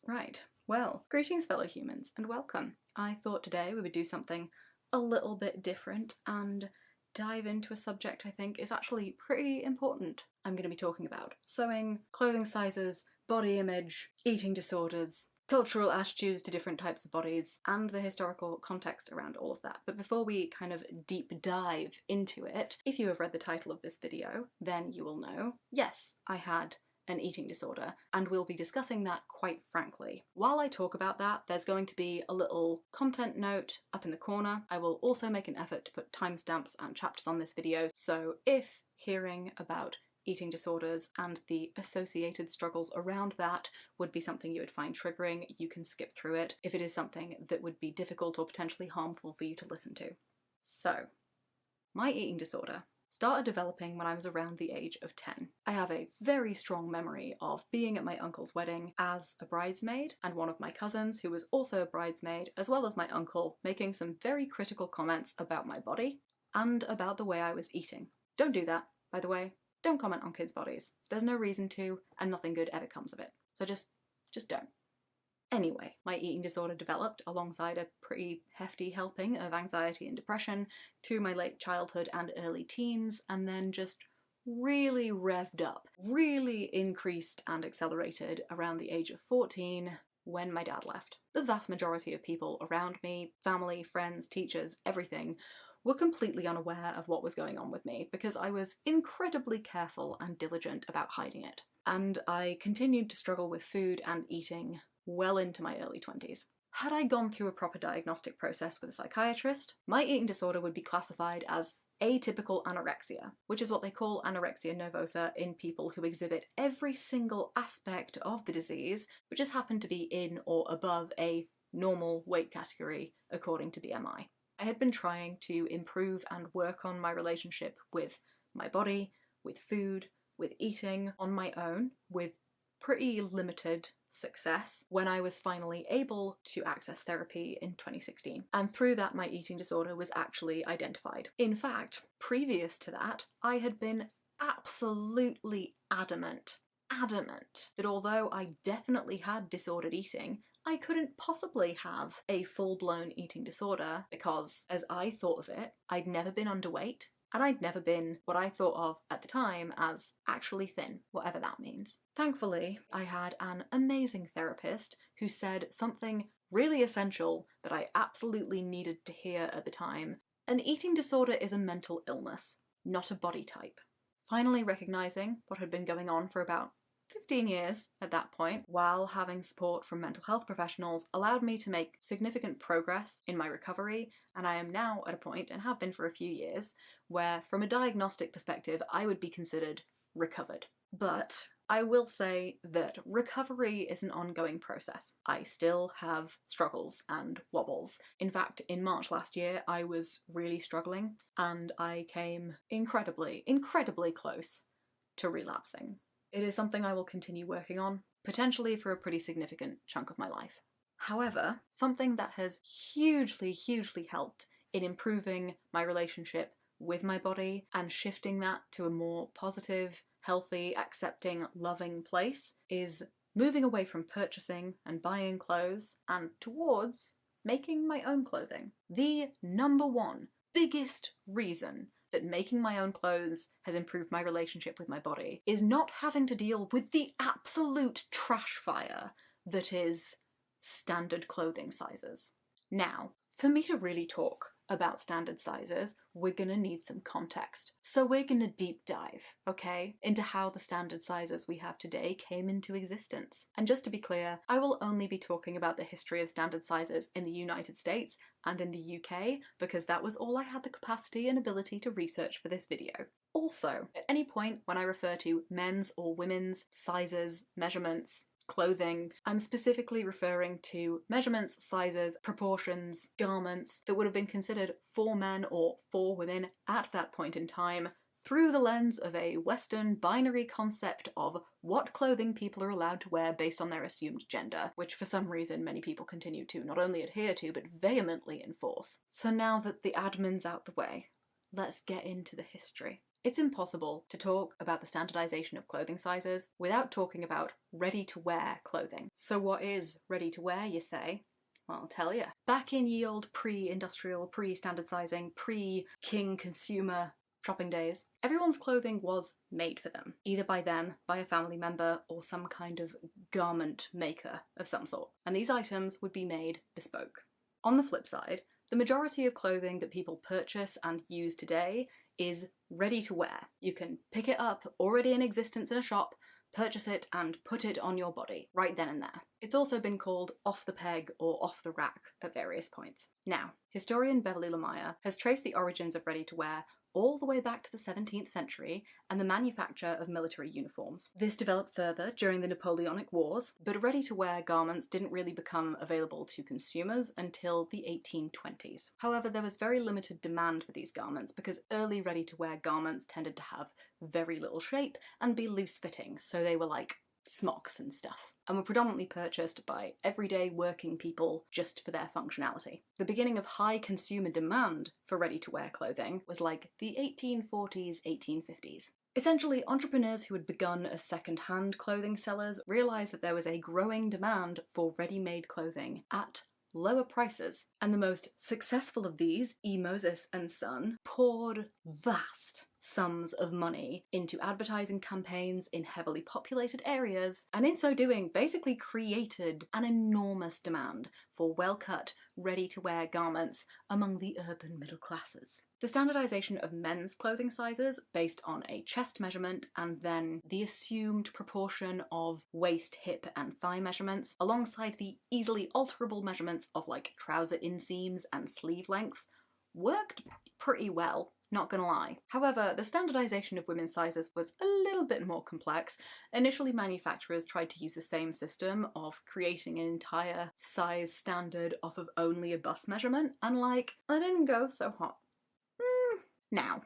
Right, well, greetings fellow humans and welcome. I thought today we would do something a little bit different and dive into a subject I think is actually pretty important. I'm going to be talking about sewing, clothing sizes, body image, eating disorders, cultural attitudes to different types of bodies, and the historical context around all of that. But before we kind of deep dive into it, if you have read the title of this video, then you will know, yes, I had an eating disorder, and we'll be discussing that quite frankly. While I talk about that, there's going to be a little content note up in the corner. I will also make an effort to put timestamps and chapters on this video, so if hearing about eating disorders and the associated struggles around that would be something you would find triggering, you can skip through it if it is something that would be difficult or potentially harmful for you to listen to. So, my eating disorder started developing when I was around the age of 10. I have a very strong memory of being at my uncle's wedding as a bridesmaid, and one of my cousins, who was also a bridesmaid, as well as my uncle, making some very critical comments about my body and about the way I was eating. Don't do that, by the way. Don't comment on kids' bodies. There's no reason to, and nothing good ever comes of it. So just don't. Anyway, my eating disorder developed alongside a pretty hefty helping of anxiety and depression through my late childhood and early teens, and then just really revved up, really increased and accelerated around the age of 14 when my dad left. The vast majority of people around me, family, friends, teachers, everything, were completely unaware of what was going on with me because I was incredibly careful and diligent about hiding it. And I continued to struggle with food and eating well into my early 20s. Had I gone through a proper diagnostic process with a psychiatrist, my eating disorder would be classified as atypical anorexia, which is what they call anorexia nervosa in people who exhibit every single aspect of the disease, but just happen to be in or above a normal weight category according to BMI. I had been trying to improve and work on my relationship with my body, with food, with eating on my own, with pretty limited success when I was finally able to access therapy in 2016. And through that, my eating disorder was actually identified. In fact, previous to that, I had been absolutely adamant that although I definitely had disordered eating, I couldn't possibly have a full-blown eating disorder because, as I thought of it, I'd never been underweight, and I'd never been what I thought of at the time as actually thin, whatever that means. Thankfully, I had an amazing therapist who said something really essential that I absolutely needed to hear at the time. An eating disorder is a mental illness, not a body type. Finally recognizing what had been going on for about 15 years at that point, while having support from mental health professionals, allowed me to make significant progress in my recovery, and I am now at a point, and have been for a few years, where from a diagnostic perspective I would be considered recovered. But I will say that recovery is an ongoing process. I still have struggles and wobbles. In fact, in March last year I was really struggling, and I came incredibly close to relapsing. It is something I will continue working on, potentially for a pretty significant chunk of my life. However, something that has hugely helped in improving my relationship with my body and shifting that to a more positive, healthy, accepting, loving place is moving away from purchasing and buying clothes and towards making my own clothing. The number one biggest reason that making my own clothes has improved my relationship with my body is not having to deal with the absolute trash fire that is standard clothing sizes. Now, for me to really talk about standard sizes, we're gonna need some context. So we're gonna deep dive, okay, into how the standard sizes we have today came into existence. And just to be clear, I will only be talking about the history of standard sizes in the United States and in the UK, because that was all I had the capacity and ability to research for this video. Also, at any point when I refer to men's or women's sizes, measurements, clothing, I'm specifically referring to measurements, sizes, proportions, garments that would have been considered for men or for women at that point in time through the lens of a Western binary concept of what clothing people are allowed to wear based on their assumed gender, which for some reason many people continue to not only adhere to but vehemently enforce. So now that the admin's out the way, let's get into the history. It's impossible to talk about the standardization of clothing sizes without talking about ready-to-wear clothing. So what is ready-to-wear, you say? Well, I'll tell you. Back in ye old pre-industrial, pre-standard sizing, pre-king consumer shopping days, everyone's clothing was made for them, either by them, by a family member, or some kind of garment maker of some sort. And these items would be made bespoke. On the flip side, the majority of clothing that people purchase and use today is ready to wear. You can pick it up already in existence in a shop, purchase it and put it on your body right then and there. It's also been called off the peg or off the rack at various points. Now, historian Beverly Lamaya has traced the origins of ready-to-wear all the way back to the 17th century and the manufacture of military uniforms. This developed further during the Napoleonic Wars, but ready-to-wear garments didn't really become available to consumers until the 1820s. However, there was very limited demand for these garments because early ready-to-wear garments tended to have very little shape and be loose-fitting, so they were like smocks and stuff, and were predominantly purchased by everyday working people just for their functionality. The beginning of high consumer demand for ready-to-wear clothing was like the 1840s, 1850s. Essentially, entrepreneurs who had begun as second-hand clothing sellers realised that there was a growing demand for ready-made clothing at lower prices, and the most successful of these, E. Moses and Son, poured vast sums of money into advertising campaigns in heavily populated areas, and in so doing basically created an enormous demand for well-cut, ready-to-wear garments among the urban middle classes. The standardization of men's clothing sizes based on a chest measurement and then the assumed proportion of waist, hip and thigh measurements alongside the easily alterable measurements of like trouser inseams and sleeve lengths worked pretty well, not gonna lie. However, the standardization of women's sizes was a little bit more complex. Initially, manufacturers tried to use the same system of creating an entire size standard off of only a bust measurement, and like, that didn't go so hot. Now,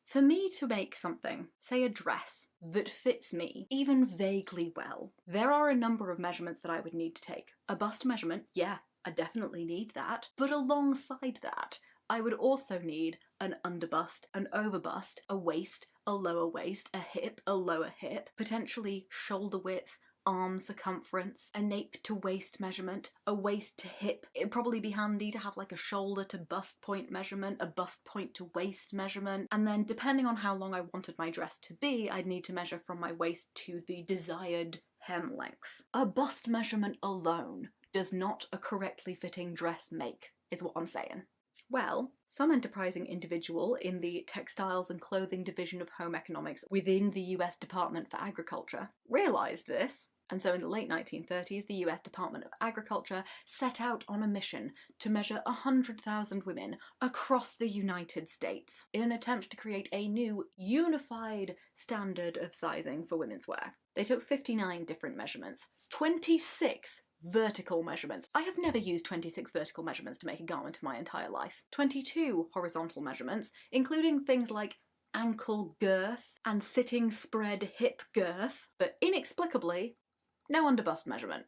for me to make something, say a dress, that fits me, even vaguely well, there are a number of measurements that I would need to take. A bust measurement, yeah, I definitely need that. But alongside that, I would also need an underbust, an overbust, a waist, a lower waist, a hip, a lower hip, potentially shoulder width, arm circumference, a nape to waist measurement, a waist to hip. It'd probably be handy to have like a shoulder to bust point measurement, a bust point to waist measurement, and then depending on how long I wanted my dress to be, I'd need to measure from my waist to the desired hem length. A bust measurement alone does not a correctly fitting dress make, is what I'm saying. Well, some enterprising individual in the textiles and clothing division of home economics within the US Department for Agriculture realised this, and so in the late 1930s the US Department of Agriculture set out on a mission to measure 100,000 women across the United States in an attempt to create a new unified standard of sizing for women's wear. They took 59 different measurements, 26 vertical measurements. I have never used 26 vertical measurements to make a garment in my entire life. 22 horizontal measurements, including things like ankle girth and sitting spread hip girth, but inexplicably, no underbust measurement.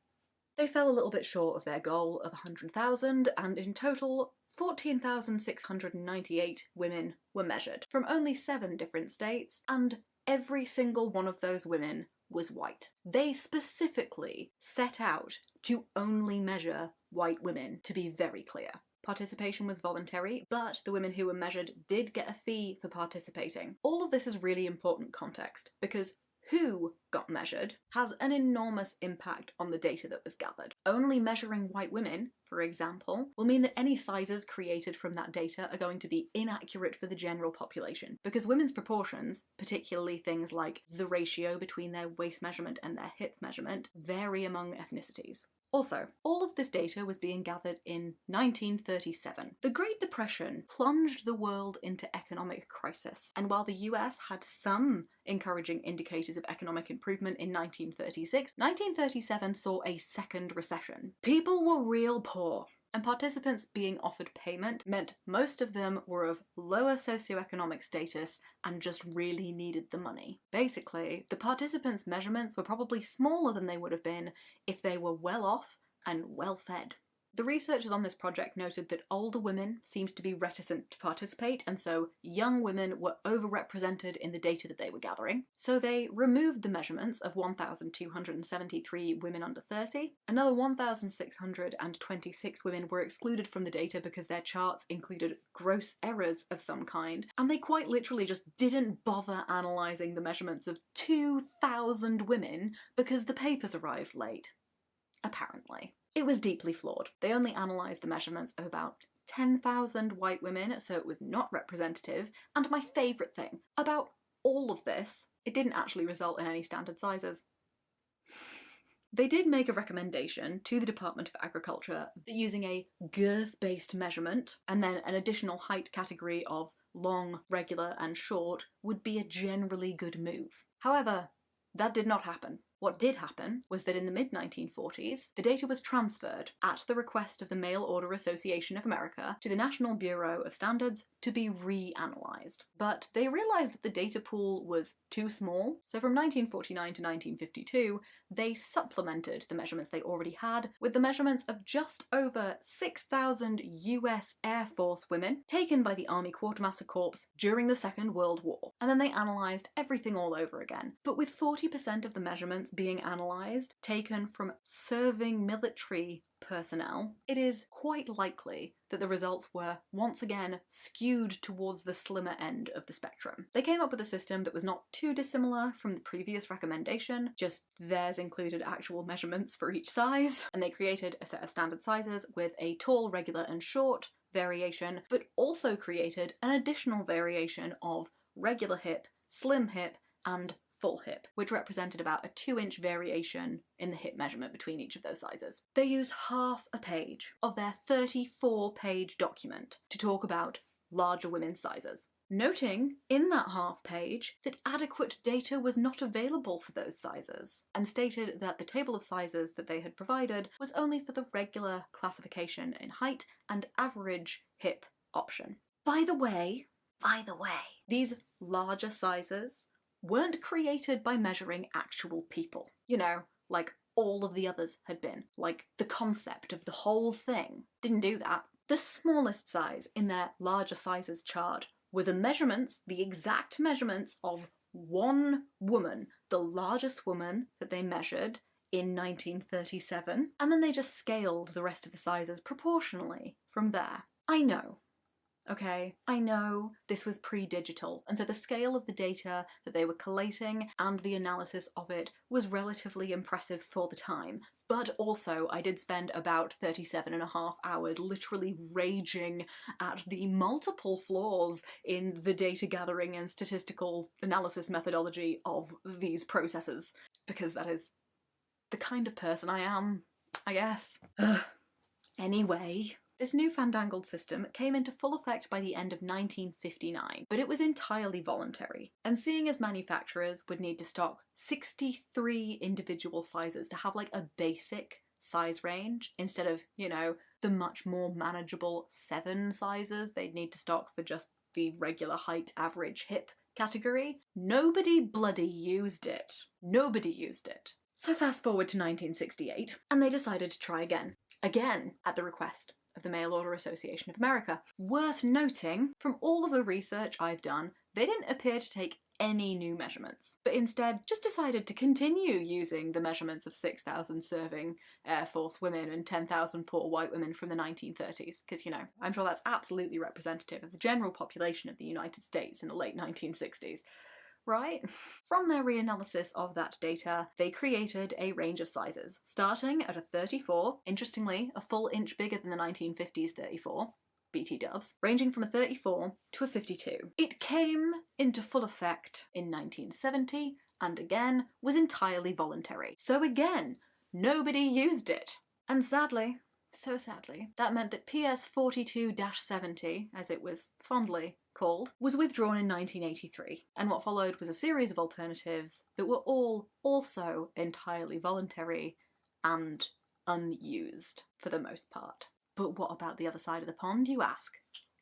They fell a little bit short of their goal of 100,000, and in total, 14,698 women were measured from only 7 different states, and every single one of those women was white. They specifically set out to only measure white women, to be very clear. Participation was voluntary, but the women who were measured did get a fee for participating. All of this is really important context, because who got measured has an enormous impact on the data that was gathered. Only measuring white women, for example, will mean that any sizes created from that data are going to be inaccurate for the general population, because women's proportions, particularly things like the ratio between their waist measurement and their hip measurement, vary among ethnicities. Also, all of this data was being gathered in 1937. The Great Depression plunged the world into economic crisis, and while the US had some encouraging indicators of economic improvement in 1936, 1937 saw a second recession. People were real poor, and participants being offered payment meant most of them were of lower socioeconomic status and just really needed the money. Basically, the participants' measurements were probably smaller than they would have been if they were well off and well fed. The researchers on this project noted that older women seemed to be reticent to participate, and so young women were overrepresented in the data that they were gathering. So they removed the measurements of 1,273 women under 30. Another 1,626 women were excluded from the data because their charts included gross errors of some kind, and they quite literally just didn't bother analysing the measurements of 2,000 women because the papers arrived late. Apparently. It was deeply flawed. They only analysed the measurements of about 10,000 white women, so it was not representative, and my favourite thing about all of this, it didn't actually result in any standard sizes. They did make a recommendation to the Department of Agriculture that using a girth-based measurement and then an additional height category of long, regular and short would be a generally good move. However, that did not happen. What did happen was that in the mid-1940s, the data was transferred, at the request of the Mail Order Association of America, to the National Bureau of Standards to be reanalysed. But they realised that the data pool was too small, so from 1949 to 1952, they supplemented the measurements they already had with the measurements of just over 6,000 US Air Force women taken by the Army Quartermaster Corps during the Second World War. And then they analysed everything all over again. But with 40% of the measurements being analysed taken from serving military personnel, it is quite likely that the results were once again skewed towards the slimmer end of the spectrum. They came up with a system that was not too dissimilar from the previous recommendation, just theirs included actual measurements for each size, and they created a set of standard sizes with a tall, regular and short variation, but also created an additional variation of regular hip, slim hip and full hip, which represented about a 2-inch variation in the hip measurement between each of those sizes. They used half a page of their 34-page document to talk about larger women's sizes, noting in that half page that adequate data was not available for those sizes, and stated that the table of sizes that they had provided was only for the regular classification in height and average hip option. By the way, these larger sizes weren't created by measuring actual people. You know, like all of the others had been. Like the concept of the whole thing. Didn't do that. The smallest size in their larger sizes chart were the measurements, the exact measurements of one woman, the largest woman that they measured in 1937, and then they just scaled the rest of the sizes proportionally from there. I know. Okay, I know this was pre-digital, and so the scale of the data that they were collating and the analysis of it was relatively impressive for the time, but also I did spend about 37.5 hours literally raging at the multiple flaws in the data gathering and statistical analysis methodology of these processes, because that is the kind of person I am, I guess. Anyway. This new fandangled system came into full effect by the end of 1959, but it was entirely voluntary. And seeing as manufacturers would need to stock 63 individual sizes to have like a basic size range, instead of, you know, the much more manageable 7 sizes they'd need to stock for just the regular height, average, hip category, nobody bloody used it. Nobody used it. So fast forward to 1968, and they decided to try again. Again, at the request of the Mail Order Association of America. Worth noting, from all of the research I've done, they didn't appear to take any new measurements, but instead just decided to continue using the measurements of 6,000 serving Air Force women and 10,000 poor white women from the 1930s, because, you know, I'm sure that's absolutely representative of the general population of the United States in the late 1960s. Right? From their reanalysis of that data, they created a range of sizes, starting at a 34, interestingly, a full inch bigger than the 1950s 34, BT dubs, ranging from a 34 to a 52. It came into full effect in 1970, and again, was entirely voluntary. So again, nobody used it. And sadly, so sadly, that meant that PS 42-70, as it was fondly called, was withdrawn in 1983, and what followed was a series of alternatives that were all also entirely voluntary and unused for the most part. But what about the other side of the pond, you ask?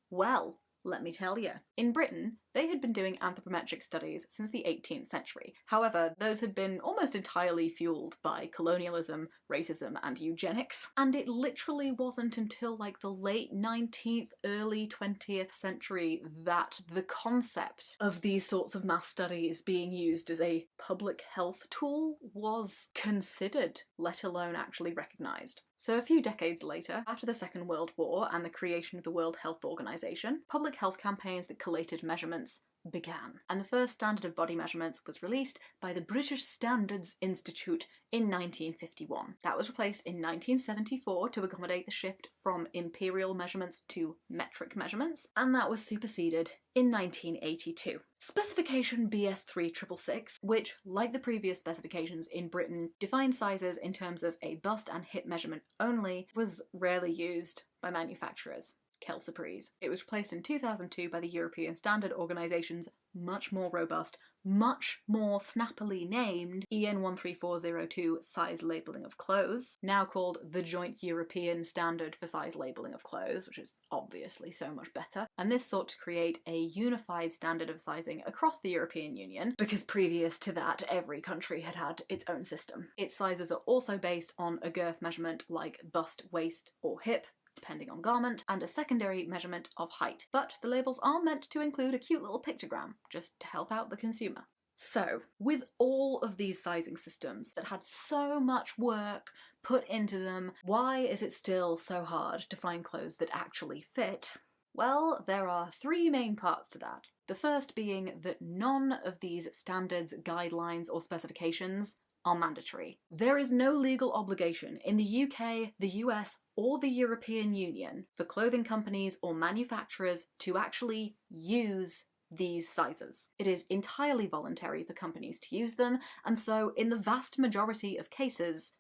Well, Let me tell you. In Britain, they had been doing anthropometric studies since the 18th century. However, those had been almost entirely fueled by colonialism, racism, and eugenics. And it literally wasn't until like the late 19th, early 20th century that the concept of these sorts of mass studies being used as a public health tool was considered, let alone actually recognised. So a few decades later, after the Second World War and the creation of the World Health Organization, public health campaigns that collated measurements began. And the first standard of body measurements was released by the British Standards Institute in 1951. That was replaced in 1974 to accommodate the shift from imperial measurements to metric measurements, and that was superseded in 1982. Specification BS 3666, which, like the previous specifications in Britain, defined sizes in terms of a bust and hip measurement only, was rarely used by manufacturers. Quelle surprise. It was replaced in 2002 by the European Standard Organisation's much more robust, much more snappily named EN 13402 size labelling of clothes, now called the Joint European Standard for Size Labelling of Clothes, which is obviously so much better. And this sought to create a unified standard of sizing across the European Union, because previous to that, every country had had its own system. Its sizes are also based on a girth measurement like bust, waist, or hip, depending on garment, and a secondary measurement of height. But the labels are meant to include a cute little pictogram, just to help out the consumer. So, with all of these sizing systems that had so much work put into them, why is it still so hard to find clothes that actually fit? Well, there are three main parts to that. The first being that none of these standards, guidelines, or specifications are mandatory. There is no legal obligation in the UK, the US, or the European Union for clothing companies or manufacturers to actually use these sizes. It is entirely voluntary for companies to use them, and so in the vast majority of cases,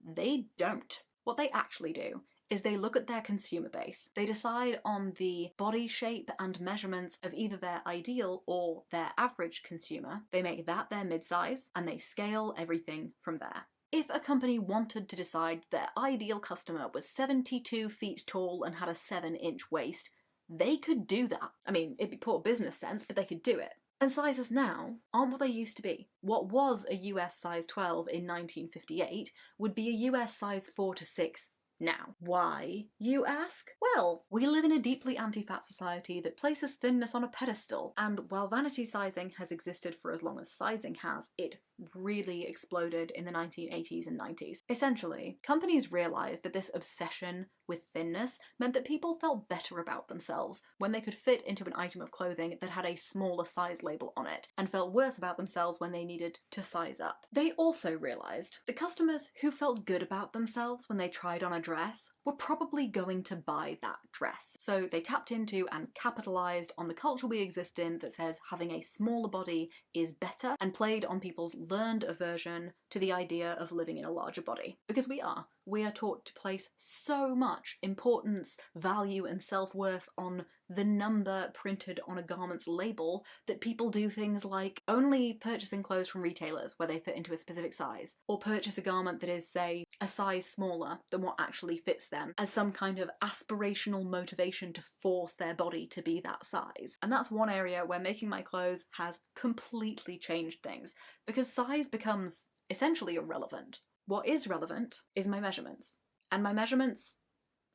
they don't. What they actually do is they look at their consumer base. They decide on the body shape and measurements of either their ideal or their average consumer. They make that their mid-size, and they scale everything from there. If a company wanted to decide their ideal customer was 72 feet tall and had a 7-inch waist, they could do that. I mean, it'd be poor business sense, but they could do it. And sizes now aren't what they used to be. What was a US size 12 in 1958 would be a US size 4 to 6 now. Why, you ask? Well, we live in a deeply anti-fat society that places thinness on a pedestal, and while vanity sizing has existed for as long as sizing has, it really exploded in the 1980s and 90s. Essentially, companies realised that this obsession with thinness meant that people felt better about themselves when they could fit into an item of clothing that had a smaller size label on it, and felt worse about themselves when they needed to size up. They also realised that customers who felt good about themselves when they tried on a dress were probably going to buy that dress. So they tapped into and capitalised on the culture we exist in that says having a smaller body is better, and played on people's learned aversion to the idea of living in a larger body. Because we are taught to place so much importance, value, and self-worth on the number printed on a garment's label that people do things like only purchasing clothes from retailers where they fit into a specific size, or purchase a garment that is, say, a size smaller than what actually fits them as some kind of aspirational motivation to force their body to be that size. And that's one area where making my clothes has completely changed things, because size becomes essentially irrelevant. What is relevant is my measurements. And my measurements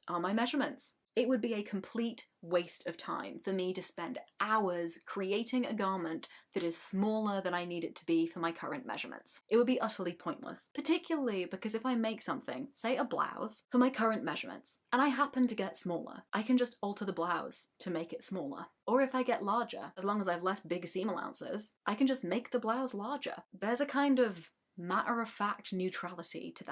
are my measurements. It would be a complete waste of time for me to spend hours creating a garment that is smaller than I need it to be for my current measurements. It would be utterly pointless, particularly because if I make something, say a blouse, for my current measurements, and I happen to get smaller, I can just alter the blouse to make it smaller. Or if I get larger, as long as I've left bigger seam allowances, I can just make the blouse larger. There's a kind of matter-of-fact neutrality to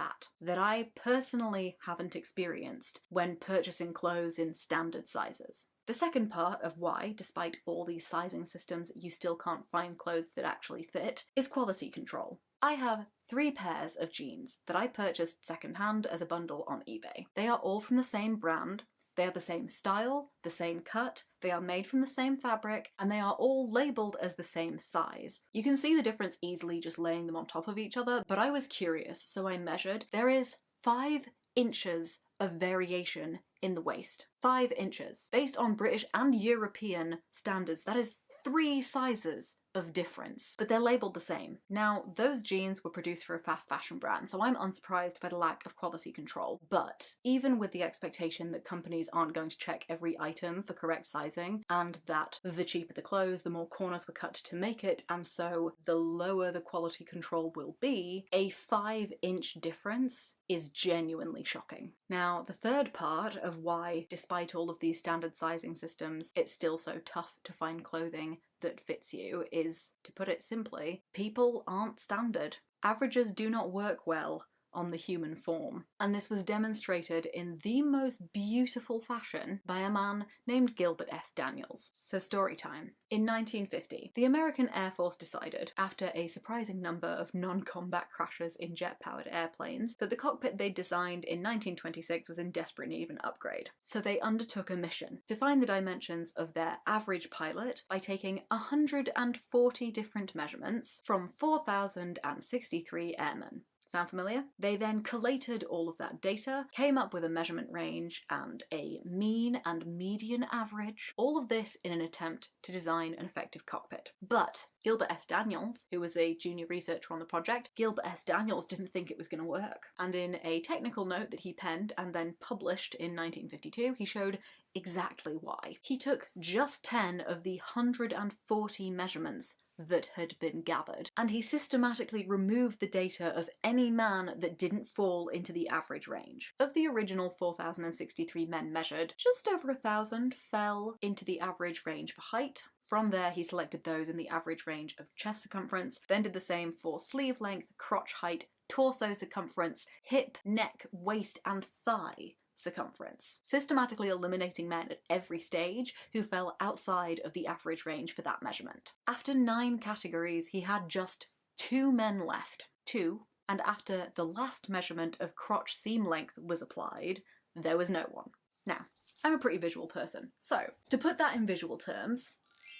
that I personally haven't experienced when purchasing clothes in standard sizes. The second part of why, despite all these sizing systems, you still can't find clothes that actually fit, is quality control. I have 3 pairs of jeans that I purchased secondhand as a bundle on eBay. They are all from the same brand. They are the same style, the same cut, they are made from the same fabric, and they are all labelled as the same size. You can see the difference easily just laying them on top of each other, but I was curious, so I measured. There is 5 inches of variation in the waist. 5 inches. Based on British and European standards, that is 3 sizes of difference, but they're labelled the same. Now, those jeans were produced for a fast fashion brand, so I'm unsurprised by the lack of quality control. But even with the expectation that companies aren't going to check every item for correct sizing, and that the cheaper the clothes, the more corners were cut to make it, and so the lower the quality control will be, a 5-inch difference is genuinely shocking. Now, the third part of why, despite all of these standard sizing systems, it's still so tough to find clothing that fits you is, to put it simply, people aren't standard. Averages do not work well on the human form, and this was demonstrated in the most beautiful fashion by a man named Gilbert S. Daniels. So story time. In 1950, the American Air Force decided, after a surprising number of non-combat crashes in jet-powered airplanes, that the cockpit they'd designed in 1926 was in desperate need of an upgrade. So they undertook a mission to find the dimensions of their average pilot by taking 140 different measurements from 4,063 airmen. Sound familiar? They then collated all of that data, came up with a measurement range and a mean and median average, all of this in an attempt to design an effective cockpit. But Gilbert S. Daniels, who was a junior researcher on the project, Gilbert S. Daniels didn't think it was going to work. And in a technical note that he penned and then published in 1952, he showed exactly why. He took just 10 of the 140 measurements that had been gathered, and he systematically removed the data of any man that didn't fall into the average range. Of the original 4,063 men measured, just over 1,000 fell into the average range for height. From there, he selected those in the average range of chest circumference, then did the same for sleeve length, crotch height, torso circumference, hip, neck, waist, and thigh circumference, systematically eliminating men at every stage who fell outside of the average range for that measurement. After 9 categories, he had just 2 men left. 2, and after the last measurement of crotch seam length was applied, there was no one. Now, I'm a pretty visual person, so to put that in visual terms,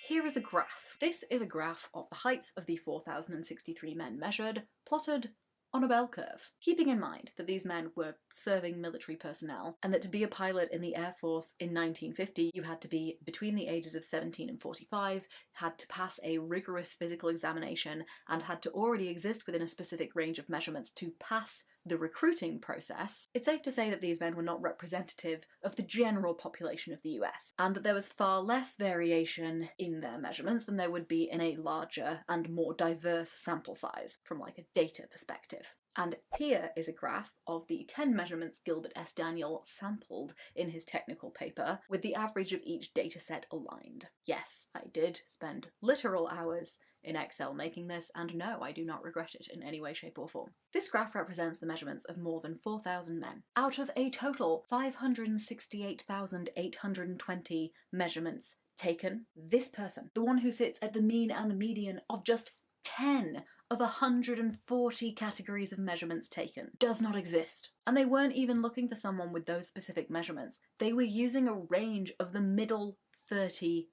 here is a graph. This is a graph of the heights of the 4,063 men measured, plotted on a bell curve, keeping in mind that these men were serving military personnel and that to be a pilot in the Air Force in 1950 you had to be between the ages of 17 and 45, had to pass a rigorous physical examination, and had to already exist within a specific range of measurements to pass the recruiting process. It's safe to say that these men were not representative of the general population of the US, and that there was far less variation in their measurements than there would be in a larger and more diverse sample size from like a data perspective. And here is a graph of the 10 measurements Gilbert S. Daniel sampled in his technical paper, with the average of each dataset aligned. Yes, I did spend literal hours in Excel making this, and no, I do not regret it in any way, shape or form. This graph represents the measurements of more than 4,000 men, out of a total 568,820 measurements taken. This person, the one who sits at the mean and median of just 10 of 140 categories of measurements taken, does not exist. And they weren't even looking for someone with those specific measurements. They were using a range of the middle 30%,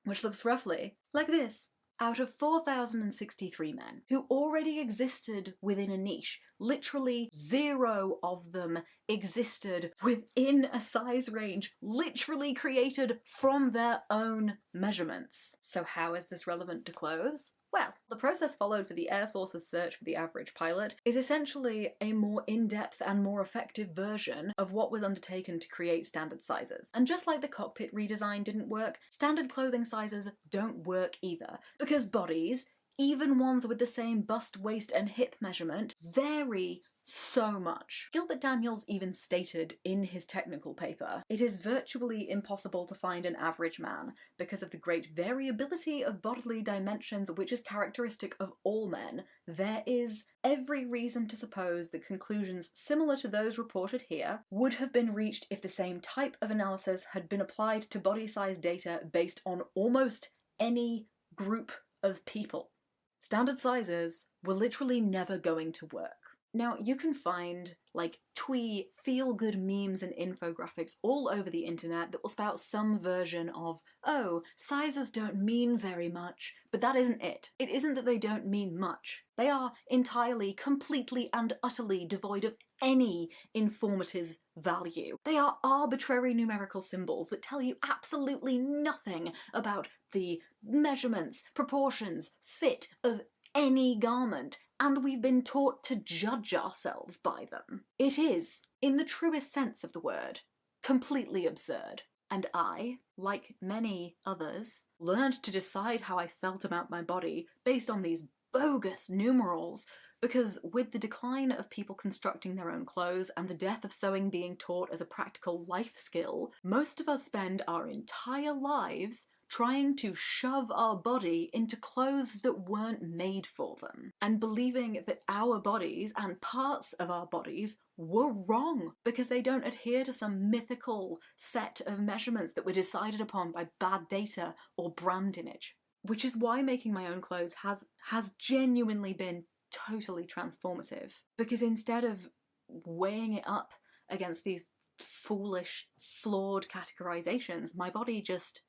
which looks roughly like this. Out of 4,063 men who already existed within a niche, literally 0 of them existed within a size range literally created from their own measurements. So how is this relevant to clothes? Well, the process followed for the Air Force's search for the average pilot is essentially a more in-depth and more effective version of what was undertaken to create standard sizes. And just like the cockpit redesign didn't work, standard clothing sizes don't work either, because bodies, even ones with the same bust, waist and hip measurement, vary so much. Gilbert Daniels even stated in his technical paper, "It is virtually impossible to find an average man because of the great variability of bodily dimensions which is characteristic of all men. There is every reason to suppose that conclusions similar to those reported here would have been reached if the same type of analysis had been applied to body size data based on almost any group of people. Standard sizes were literally never going to work." Now, you can find like twee, feel-good memes and infographics all over the internet that will spout some version of, oh, sizes don't mean very much, but that isn't it. It isn't that they don't mean much. They are entirely, completely and utterly devoid of any informative value. They are arbitrary numerical symbols that tell you absolutely nothing about the measurements, proportions, fit of any garment, and we've been taught to judge ourselves by them. It is, in the truest sense of the word, completely absurd. And I, like many others, learned to decide how I felt about my body based on these bogus numerals, because with the decline of people constructing their own clothes and the death of sewing being taught as a practical life skill, most of us spend our entire lives trying to shove our body into clothes that weren't made for them, and believing that our bodies and parts of our bodies were wrong because they don't adhere to some mythical set of measurements that were decided upon by bad data or brand image. Which is why making my own clothes has genuinely been totally transformative, because instead of weighing it up against these foolish, flawed categorizations, my body just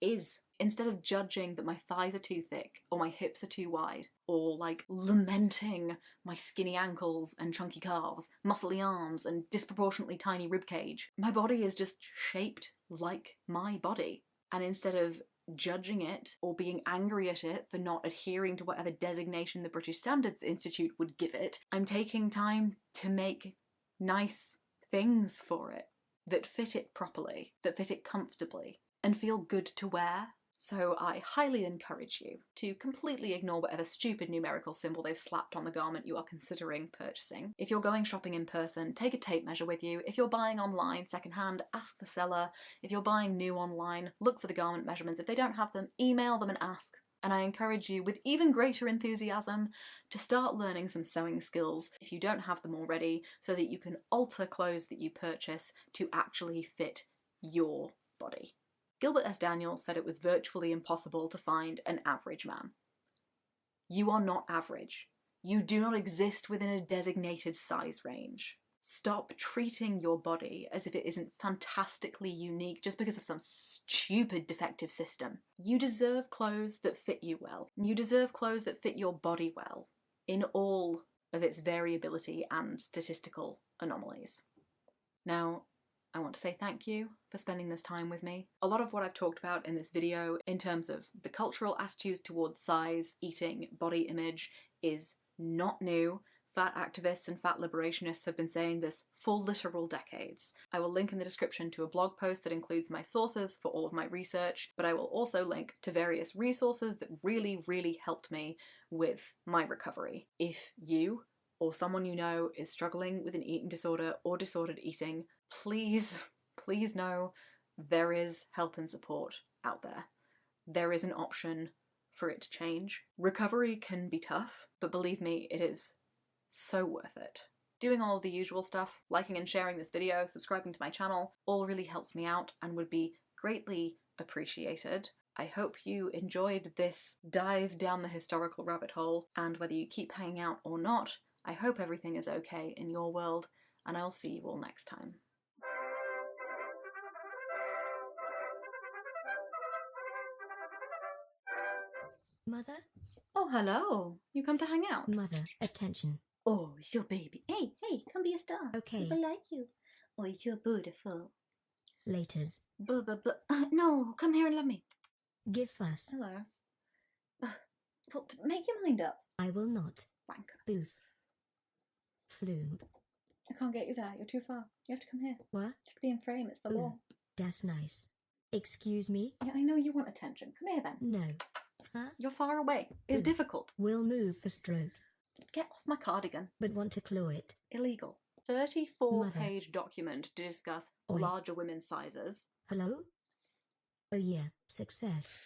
is. Instead of judging that my thighs are too thick or my hips are too wide, or like lamenting my skinny ankles and chunky calves, muscly arms and disproportionately tiny ribcage, my body is just shaped like my body. And instead of judging it or being angry at it for not adhering to whatever designation the British Standards Institute would give it, I'm taking time to make nice things for it that fit it properly, that fit it comfortably, and feel good to wear. So I highly encourage you to completely ignore whatever stupid numerical symbol they've slapped on the garment you are considering purchasing. If you're going shopping in person, take a tape measure with you. If you're buying online secondhand, ask the seller. If you're buying new online, look for the garment measurements. If they don't have them, email them and ask. And I encourage you, with even greater enthusiasm, to start learning some sewing skills if you don't have them already, so that you can alter clothes that you purchase to actually fit your body. Gilbert S. Daniels said it was virtually impossible to find an average man. You are not average. You do not exist within a designated size range. Stop treating your body as if it isn't fantastically unique just because of some stupid defective system. You deserve clothes that fit you well. You deserve clothes that fit your body well, in all of its variability and statistical anomalies. Now, I want to say thank you for spending this time with me. A lot of what I've talked about in this video in terms of the cultural attitudes towards size, eating, body image is not new. Fat activists and fat liberationists have been saying this for literal decades. I will link in the description to a blog post that includes my sources for all of my research, but I will also link to various resources that really helped me with my recovery. If you or someone you know is struggling with an eating disorder or disordered eating, please know there is help and support out there. There is an option for it to change. Recovery can be tough, but believe me, it is so worth it. Doing all of the usual stuff, liking and sharing this video, subscribing to my channel, all really helps me out and would be greatly appreciated. I hope you enjoyed this dive down the historical rabbit hole, and whether you keep hanging out or not, I hope everything is okay in your world, and I'll see you all next time. Mother? Oh, hello. You come to hang out? Mother, attention. Oh, it's your baby. Hey, come be a star. Okay. People like you. Oh, it's your beautiful. Laters. No, come here and love me. Give fuss. Hello. Make your mind up. I will not. Wanker. Booth. Flume. I can't get you there. You're too far. You have to come here. What? You have to be in frame. It's the law. That's nice. Excuse me? Yeah, I know you want attention. Come here then. No. Huh? You're far away. It's difficult. We'll move for stroke. Get off my cardigan. But want to claw it. Illegal. 34-page document to discuss Oi. larger women's sizes. Hello? Oh yeah, success.